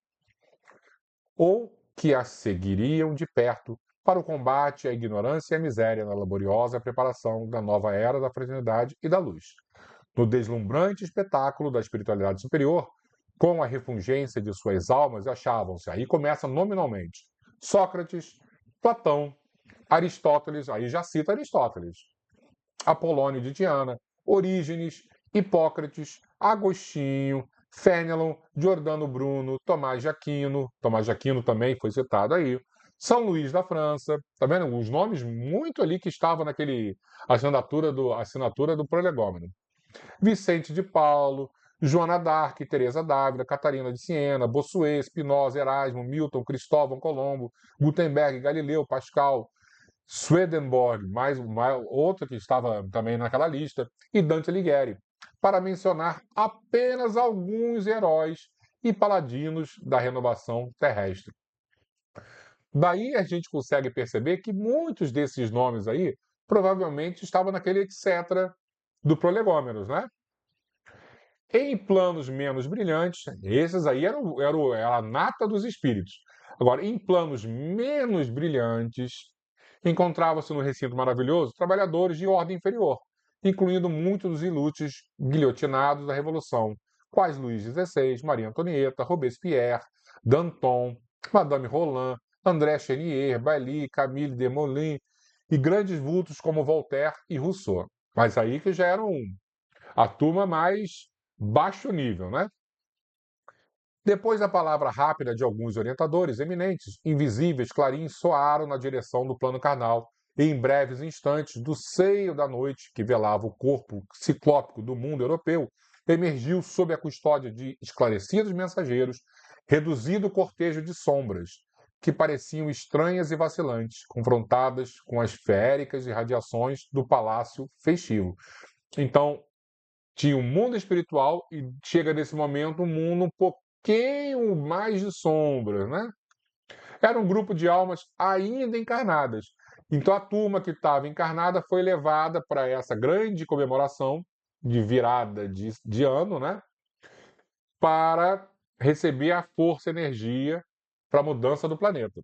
ou que a seguiriam de perto para o combate à ignorância e à miséria na laboriosa preparação da nova era da fraternidade e da luz. No deslumbrante espetáculo da espiritualidade superior, com a refulgência de suas almas, achavam-se, aí começa nominalmente, Sócrates, Platão, Aristóteles, aí já cita Aristóteles, Apolônio de Tiana, Orígenes, Hipócrates, Agostinho, Fénelon, Giordano Bruno, Tomás de Aquino também foi citado aí, São Luís da França, tá vendo? Os nomes muito ali que estavam naquele assinatura do prolegômeno. Vicente de Paulo, Joana d'Arc, Teresa d'Ávila, Catarina de Siena, Bossuet, Spinoza, Erasmo, Milton, Cristóvão Colombo, Gutenberg, Galileu, Pascal, Swedenborg, mais outro que estava também naquela lista, e Dante Alighieri, para mencionar apenas alguns heróis e paladinos da renovação terrestre. Daí a gente consegue perceber que muitos desses nomes aí provavelmente estavam naquele etc. do Prolegômenos, né? Em planos menos brilhantes, esses aí era a nata dos espíritos. Agora, em planos menos brilhantes, encontravam-se no recinto maravilhoso trabalhadores de ordem inferior, incluindo muitos dos ilustres guilhotinados da Revolução, quais Luís XVI, Maria Antonieta, Robespierre, Danton, Madame Roland, André Chenier, Bailly, Camille Desmoulins e grandes vultos como Voltaire e Rousseau. Mas aí que já eram a turma mais baixo nível, né? Depois da palavra rápida de alguns orientadores eminentes, invisíveis clarins soaram na direção do plano carnal, e em breves instantes, do seio da noite que velava o corpo ciclópico do mundo europeu, emergiu sob a custódia de esclarecidos mensageiros, reduzido cortejo de sombras, que pareciam estranhas e vacilantes, confrontadas com as feéricas irradiações do palácio festivo. Então, tinha um mundo espiritual e chega nesse momento um mundo um pouquinho mais de sombras, né? Era um grupo de almas ainda encarnadas. Então a turma que estava encarnada foi levada para essa grande comemoração de virada de ano, né? Para receber a força e energia para a mudança do planeta.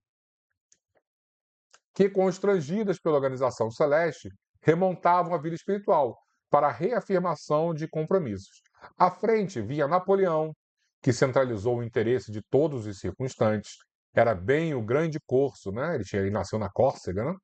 Que, constrangidas pela organização celeste, remontavam a vida espiritual para a reafirmação de compromissos. À frente vinha Napoleão, que centralizou o interesse de todos os circunstantes. era bem o grande corso, né? Ele nasceu na Córcega, né?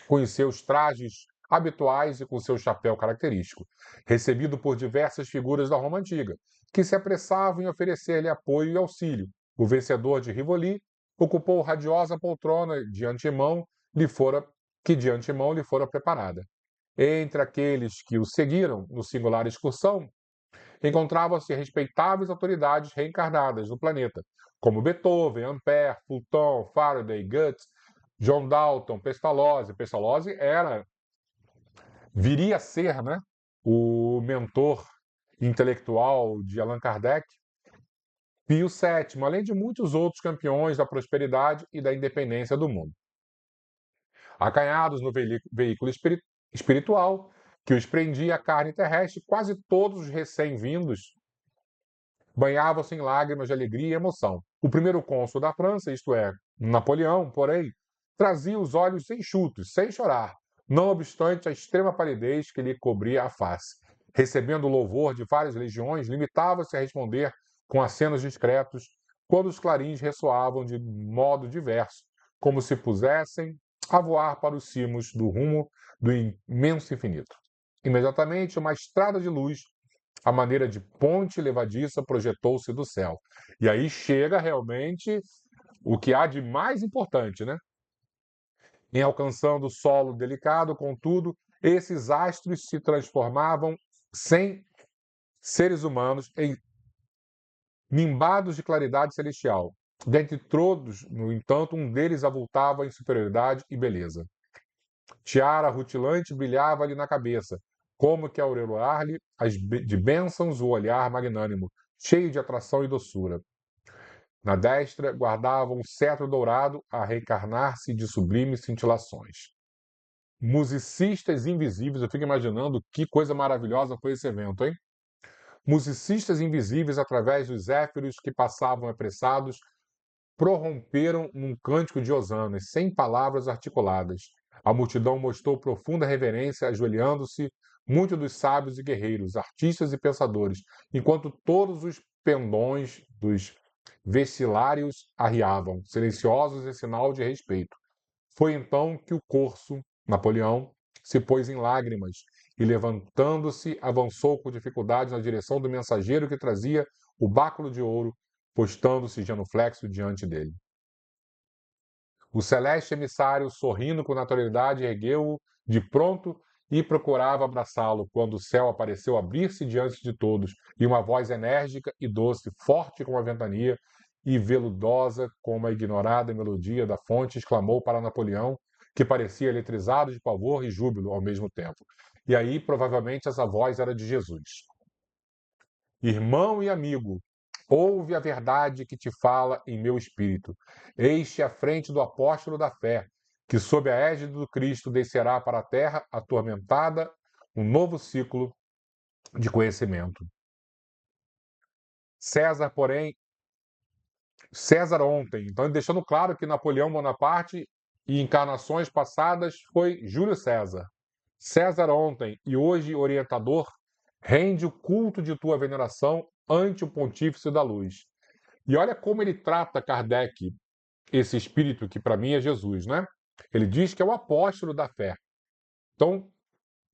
Com os seus trajes habituais e com seu chapéu característico, recebido por diversas figuras da Roma antiga, que se apressavam em oferecer-lhe apoio e auxílio. O vencedor de Rivoli ocupou radiosa poltrona que de antemão lhe fora preparada. Entre aqueles que o seguiram no singular excursão, encontravam-se respeitáveis autoridades reencarnadas no planeta, como Beethoven, Ampère, Fulton, Faraday, Guts, John Dalton, Pestalozzi. Pestalozzi viria a ser, né, o mentor intelectual de Allan Kardec, Pio VII, além de muitos outros campeões da prosperidade e da independência do mundo. Acanhados no veículo espiritual que os prendia à carne terrestre, quase todos os recém-vindos banhavam-se em lágrimas de alegria e emoção. O primeiro cônsul da França, isto é, Napoleão, porém, trazia os olhos enxutos, sem chorar, não obstante a extrema palidez que lhe cobria a face. Recebendo o louvor de várias legiões, limitava-se a responder com acenos discretos quando os clarins ressoavam de modo diverso, como se pusessem a voar para os cimos do rumo do imenso infinito. Imediatamente, uma estrada de luz, à maneira de ponte levadiça, projetou-se do céu. E aí chega realmente o que há de mais importante, né? Em alcançando o solo delicado, contudo, esses astros se transformavam sem seres humanos em nimbados de claridade celestial. Dentre todos, no entanto, um deles avultava em superioridade e beleza. Tiara rutilante brilhava-lhe na cabeça, como que aureolar-lhe de bênçãos o olhar magnânimo, cheio de atração e doçura. Na destra guardava um cetro dourado a reencarnar-se de sublimes cintilações. Musicistas invisíveis, eu fico imaginando que coisa maravilhosa foi esse evento, hein? Musicistas invisíveis, através dos zéfiros que passavam apressados, prorromperam num cântico de hosanas, sem palavras articuladas. A multidão mostrou profunda reverência, ajoelhando-se, muitos dos sábios e guerreiros, artistas e pensadores, enquanto todos os pendões dos vestilários arriavam, silenciosos em sinal de respeito. Foi então que o corso, Napoleão, se pôs em lágrimas e, levantando-se, avançou com dificuldade na direção do mensageiro que trazia o báculo de ouro, postando-se genuflexo diante dele. O celeste emissário, sorrindo com naturalidade, ergueu-o de pronto e procurava abraçá-lo, quando o céu apareceu abrir-se diante de todos, e uma voz enérgica e doce, forte como a ventania e veludosa como a ignorada melodia da fonte, exclamou para Napoleão, que parecia eletrizado de pavor e júbilo ao mesmo tempo. E aí, provavelmente, essa voz era de Jesus. Irmão e amigo, ouve a verdade que te fala em meu espírito. Eis-te à frente do apóstolo da fé, que sob a égide do Cristo descerá para a terra atormentada um novo ciclo de conhecimento. César ontem, então deixando claro que Napoleão Bonaparte e encarnações passadas foi Júlio César. César ontem e hoje orientador, rende o culto de tua veneração ante o pontífice da luz. E olha como ele trata Kardec, esse espírito que para mim é Jesus, né? Ele diz que é o apóstolo da fé. Então,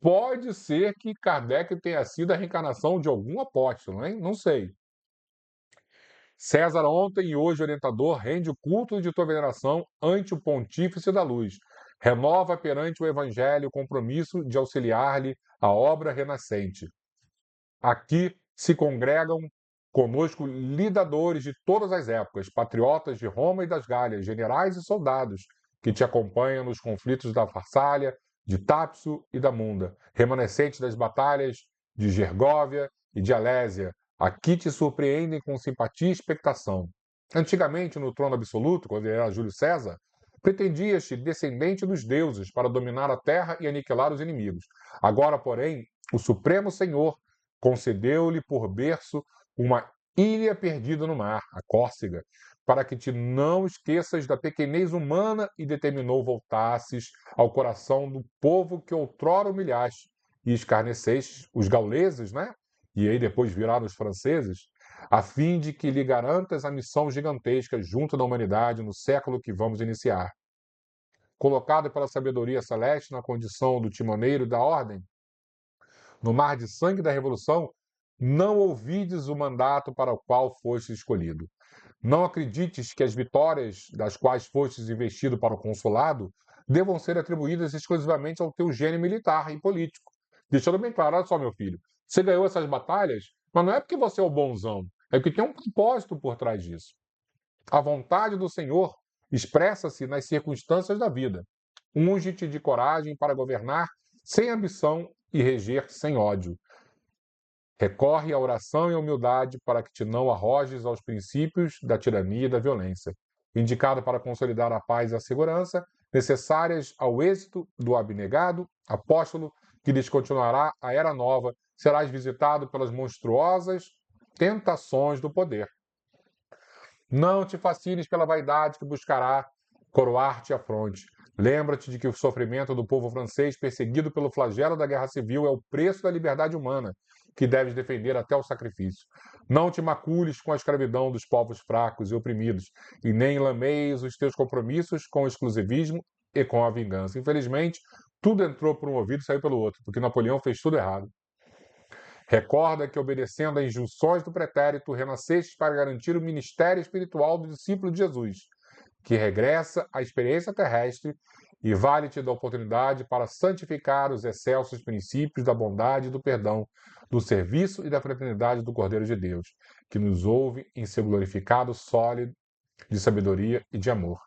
pode ser que Kardec tenha sido a reencarnação de algum apóstolo, hein? Não sei. César ontem e hoje orientador, rende o culto de tua veneração ante o pontífice da luz. Renova perante o evangelho o compromisso de auxiliar-lhe a obra renascente. Aqui se congregam conosco lidadores de todas as épocas, patriotas de Roma e das Gálias, generais e soldados, que te acompanham nos conflitos da Farsália, de Tapso e da Munda, remanescentes das batalhas de Gergóvia e de Alésia. Aqui te surpreendem com simpatia e expectação. Antigamente, no trono absoluto, quando ele era Júlio César, pretendias-te descendente dos deuses para dominar a terra e aniquilar os inimigos. Agora, porém, o Supremo Senhor concedeu-lhe por berço uma ilha perdida no mar, a Córcega, para que te não esqueças da pequenez humana e determinou voltasses ao coração do povo que outrora humilhaste e escarneceste, os gauleses, né? E aí depois viraram os franceses, a fim de que lhe garantas a missão gigantesca junto da humanidade no século que vamos iniciar. Colocado pela sabedoria celeste na condição do timoneiro da ordem, no mar de sangue da revolução, não ouvides o mandato para o qual foste escolhido. Não acredites que as vitórias das quais fostes investido para o consulado devam ser atribuídas exclusivamente ao teu gênio militar e político. Deixando bem claro, olha só, meu filho, você ganhou essas batalhas, mas não é porque você é o bonzão, é porque tem um propósito por trás disso. A vontade do Senhor expressa-se nas circunstâncias da vida. Unge-te de coragem para governar sem ambição e reger sem ódio. Recorre à oração e à humildade para que te não arrojes aos princípios da tirania e da violência, indicado para consolidar a paz e a segurança, necessárias ao êxito do abnegado apóstolo que descontinuará a era nova, serás visitado pelas monstruosas tentações do poder. Não te fascines pela vaidade que buscará coroar-te a fronte. Lembra-te de que o sofrimento do povo francês perseguido pelo flagelo da guerra civil é o preço da liberdade humana, que deves defender até o sacrifício. Não te macules com a escravidão dos povos fracos e oprimidos, e nem lameies os teus compromissos com o exclusivismo e com a vingança. Infelizmente, tudo entrou por um ouvido e saiu pelo outro, porque Napoleão fez tudo errado. Recorda que, obedecendo às injunções do pretérito, renasceste para garantir o ministério espiritual do discípulo de Jesus, que regressa à experiência terrestre e vale-te da oportunidade para santificar os excelsos princípios da bondade e do perdão, do serviço e da fraternidade do Cordeiro de Deus, que nos ouve em seu glorificado sólido de sabedoria e de amor.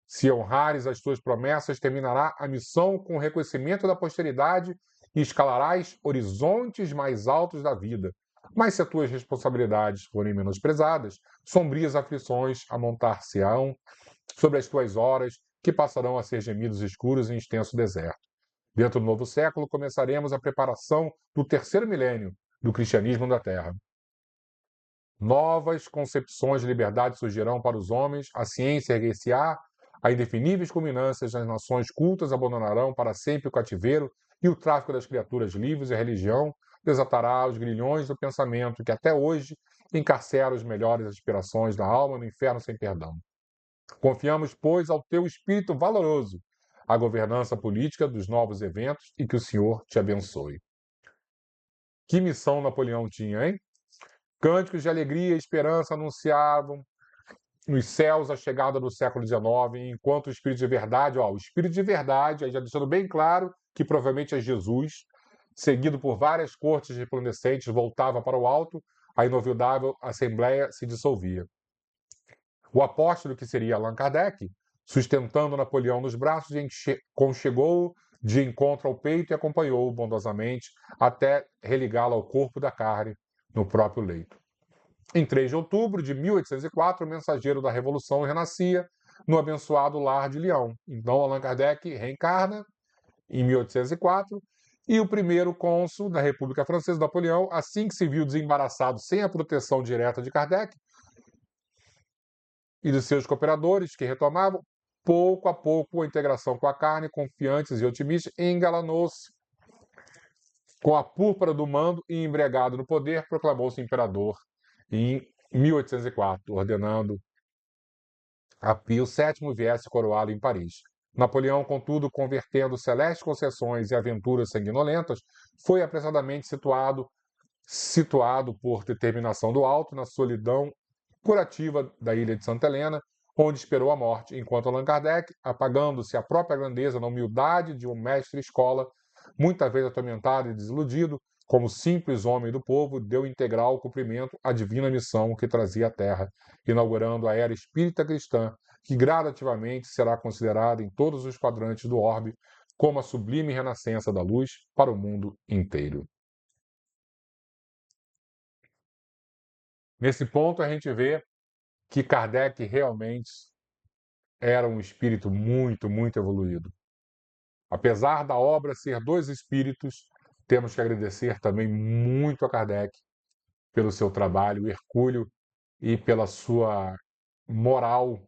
Se honrares as tuas promessas, terminará a missão com o reconhecimento da posteridade e escalarás horizontes mais altos da vida. Mas se as tuas responsabilidades forem menosprezadas, sombrias aflições amontar-se-ão sobre as tuas horas, que passarão a ser gemidos escuros em extenso deserto. Dentro do novo século, começaremos a preparação do terceiro milênio do cristianismo da Terra. Novas concepções de liberdade surgirão para os homens, a ciência erguer-se-á, a indefiníveis culminâncias das nações cultas abandonarão para sempre o cativeiro e o tráfico das criaturas livres e a religião desatará os grilhões do pensamento que até hoje encarcera as melhores aspirações da alma no inferno sem perdão. Confiamos, pois, ao teu espírito valoroso a governança política dos novos eventos e que o Senhor te abençoe. Que missão Napoleão tinha, hein? Cânticos de alegria e esperança anunciavam nos céus a chegada do século XIX, enquanto o Espírito de verdade, o Espírito de verdade, aí já deixando bem claro que provavelmente é Jesus, seguido por várias cortes resplandecentes, voltava para o alto, a inovidável assembleia se dissolvia. O apóstolo, que seria Allan Kardec, sustentando Napoleão nos braços, conchegou-o de encontro ao peito e acompanhou-o bondosamente até religá-lo ao corpo da carne no próprio leito. Em 3 de outubro de 1804, o mensageiro da Revolução renascia no abençoado lar de Lyon. Então, Allan Kardec reencarna em 1804 e o primeiro cônsul da República Francesa, Napoleão, assim que se viu desembaraçado sem a proteção direta de Kardec e dos seus cooperadores, que retomavam, pouco a pouco, a integração com a carne, confiantes e otimistas, engalanou-se com a púrpura do mando e, embriagado no poder, proclamou-se imperador em 1804, ordenando a Pio VII viesse coroá-lo em Paris. Napoleão, contudo, convertendo celestes concessões e aventuras sanguinolentas, foi apressadamente situado por determinação do alto na solidão curativa da ilha de Santa Helena, onde esperou a morte, enquanto Allan Kardec, apagando-se a própria grandeza na humildade de um mestre-escola, muitas vezes atormentado e desiludido, como simples homem do povo, deu integral cumprimento à divina missão que trazia à Terra, inaugurando a era espírita cristã, que gradativamente será considerada em todos os quadrantes do orbe como a sublime renascença da luz para o mundo inteiro. Nesse ponto, a gente vê que Kardec realmente era um espírito muito, muito evoluído. Apesar da obra ser dois espíritos, temos que agradecer também muito a Kardec pelo seu trabalho hercúleo e pela sua moral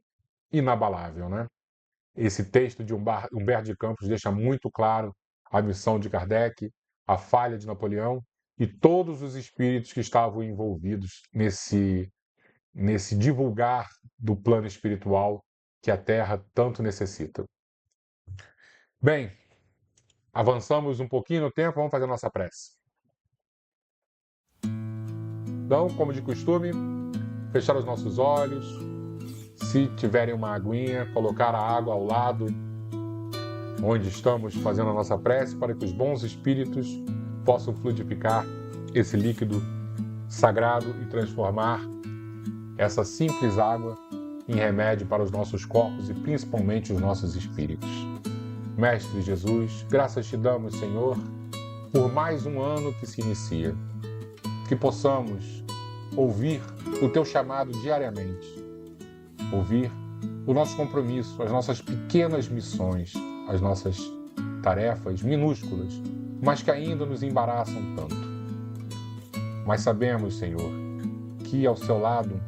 inabalável, né? Esse texto de Humberto de Campos deixa muito claro a missão de Kardec, a falha de Napoleão e todos os espíritos que estavam envolvidos nesse divulgar do plano espiritual que a Terra tanto necessita. Bem, avançamos um pouquinho no tempo, vamos fazer a nossa prece. Então, como de costume, fechar os nossos olhos. Se tiverem uma aguinha, colocar a água ao lado onde estamos fazendo a nossa prece, para que os bons espíritos possam fluidificar esse líquido sagrado e transformar essa simples água em remédio para os nossos corpos e principalmente os nossos espíritos. Mestre Jesus, graças te damos, Senhor, por mais um ano que se inicia. Que possamos ouvir o teu chamado diariamente, ouvir o nosso compromisso, as nossas pequenas missões, as nossas tarefas minúsculas, mas que ainda nos embaraçam tanto. Mas sabemos, Senhor, que ao seu lado,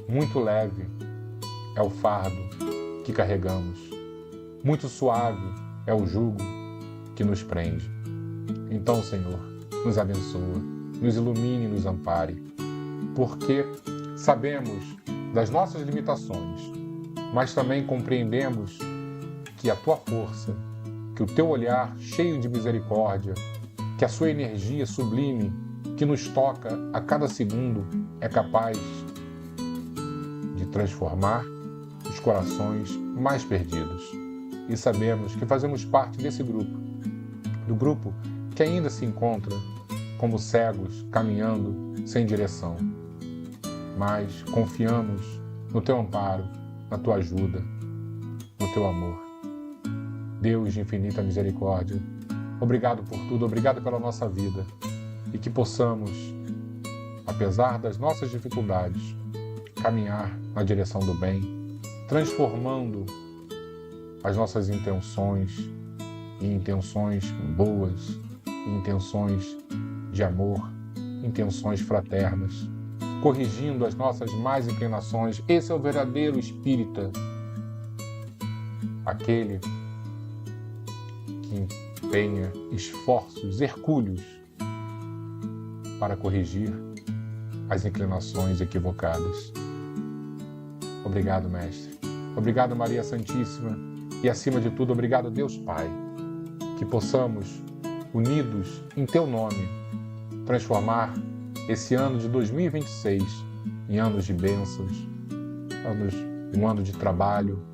muito leve é o fardo que carregamos, muito suave é o jugo que nos prende. Então, Senhor, nos abençoa, nos ilumine e nos ampare, porque sabemos das nossas limitações, mas também compreendemos que a tua força, que o teu olhar cheio de misericórdia, que a sua energia sublime, que nos toca a cada segundo, é capaz de transformar os corações mais perdidos. E sabemos que fazemos parte desse grupo, do grupo que ainda se encontra como cegos, caminhando sem direção. Mas confiamos no teu amparo, na tua ajuda, no teu amor. Deus de infinita misericórdia, obrigado por tudo, obrigado pela nossa vida, e que possamos, apesar das nossas dificuldades, caminhar na direção do bem, transformando as nossas intenções em intenções boas, em intenções de amor, intenções fraternas, corrigindo as nossas más inclinações. Esse é o verdadeiro espírita, aquele que empenha esforços hercúleos para corrigir as inclinações equivocadas. Obrigado, Mestre. Obrigado, Maria Santíssima. E, acima de tudo, obrigado, Deus Pai, que possamos, unidos em teu nome, transformar esse ano de 2026 em anos de bênçãos, um ano de trabalho,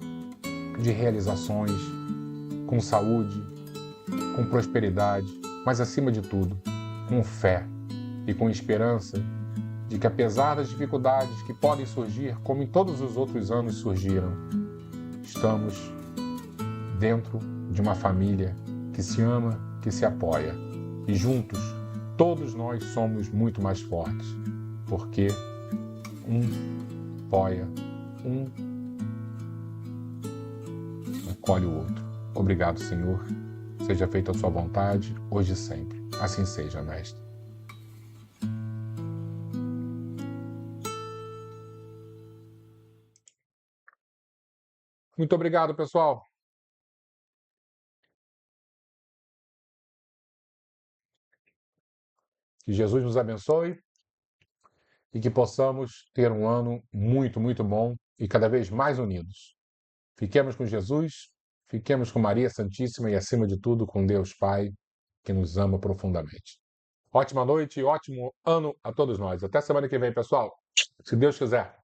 de realizações, com saúde, com prosperidade, mas, acima de tudo, com fé e com esperança de que, apesar das dificuldades que podem surgir, como em todos os outros anos surgiram, estamos dentro de uma família que se ama, que se apoia. E juntos, todos nós somos muito mais fortes, porque um apoia, um acolhe o outro. Obrigado, Senhor. Seja feita a sua vontade, hoje e sempre. Assim seja, Mestre. Muito obrigado, pessoal. Que Jesus nos abençoe e que possamos ter um ano muito, muito bom e cada vez mais unidos. Fiquemos com Jesus, fiquemos com Maria Santíssima e, acima de tudo, com Deus Pai, que nos ama profundamente. Ótima noite e ótimo ano a todos nós. Até semana que vem, pessoal. Se Deus quiser.